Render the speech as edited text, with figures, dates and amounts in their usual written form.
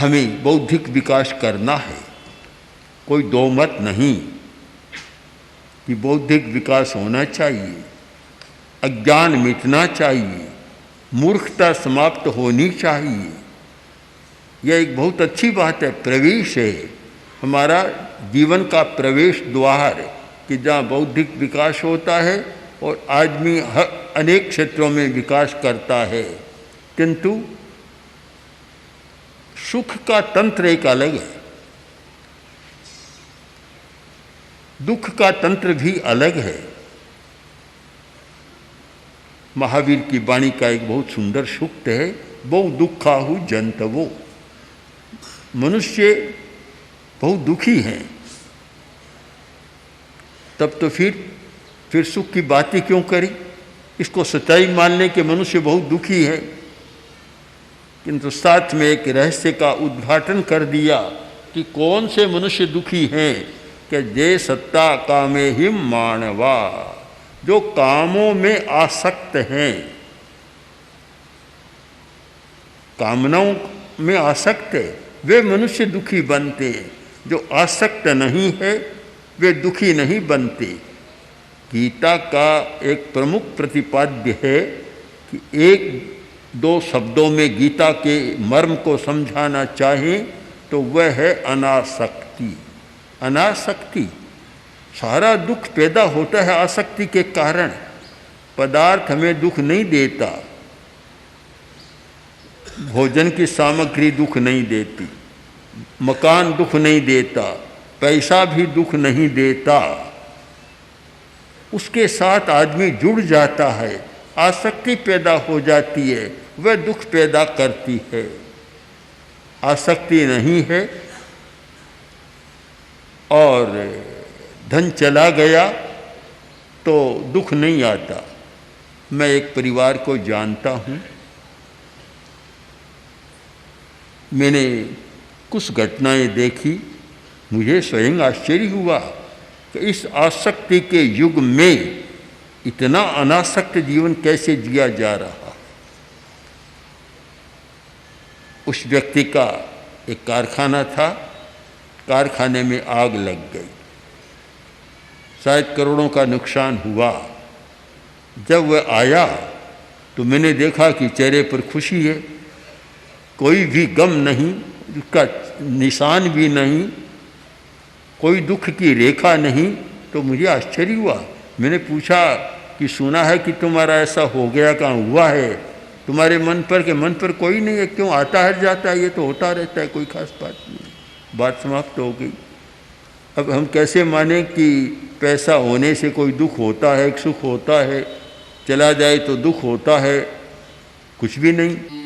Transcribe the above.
हमें बौद्धिक विकास करना है, कोई दो मत नहीं कि बौद्धिक विकास होना चाहिए, अज्ञान मिटना चाहिए, मूर्खता समाप्त होनी चाहिए। यह एक बहुत अच्छी बात है, प्रवेश है, हमारा जीवन का प्रवेश द्वार, कि जहाँ बौद्धिक विकास होता है और आदमी अनेक क्षेत्रों में विकास करता है। किंतु सुख का तंत्र एक अलग है, दुख का तंत्र भी अलग है। महावीर की वाणी का एक बहुत सुंदर सूक्त है, बहु दुखाहु जंतवो। मनुष्य बहुत दुखी हैं, तब तो फिर सुख की बातें क्यों करी। इसको सच्चाई मान लें कि मनुष्य बहुत दुखी है, किंतु साथ में एक रहस्य का उद्घाटन कर दिया कि कौन से मनुष्य दुखी हैं, कि जे सत्ता कामे हिम मानवा, जो कामों में आसक्त हैं, कामनाओं में आसक्त है, वे मनुष्य दुखी बनते हैं। जो आसक्त नहीं है वे दुखी नहीं बनते। गीता का एक प्रमुख प्रतिपाद्य है कि एक दो शब्दों में गीता के मर्म को समझाना चाहें तो वह है अनासक्ति। अनासक्ति, सारा दुख पैदा होता है आसक्ति के कारण। पदार्थ हमें दुख नहीं देता, भोजन की सामग्री दुख नहीं देती, मकान दुख नहीं देता, पैसा भी दुख नहीं देता। उसके साथ आदमी जुड़ जाता है, आसक्ति पैदा हो जाती है, वह दुख पैदा करती है। आसक्ति नहीं है और धन चला गया तो दुख नहीं आता। मैं एक परिवार को जानता हूँ, मैंने कुछ घटनाएं देखी, मुझे स्वयं आश्चर्य हुआ कि इस आसक्ति के युग में इतना अनासक्त जीवन कैसे जिया जा रहा। उस व्यक्ति का एक कारखाना था, कारखाने में आग लग गई, शायद करोड़ों का नुकसान हुआ। जब वह आया तो मैंने देखा कि चेहरे पर खुशी है, कोई भी गम नहीं, उसका निशान भी नहीं, कोई दुख की रेखा नहीं। तो मुझे आश्चर्य हुआ। मैंने पूछा कि सुना है कि तुम्हारा ऐसा हो गया, कहाँ हुआ है तुम्हारे मन पर? के मन पर कोई नहीं है, क्यों आता है जाता है, ये तो होता रहता है, कोई खास बात नहीं। बात समाप्त हो गई। अब हम कैसे माने कि पैसा होने से कोई दुख होता है, सुख होता है, चला जाए तो दुख होता है? कुछ भी नहीं।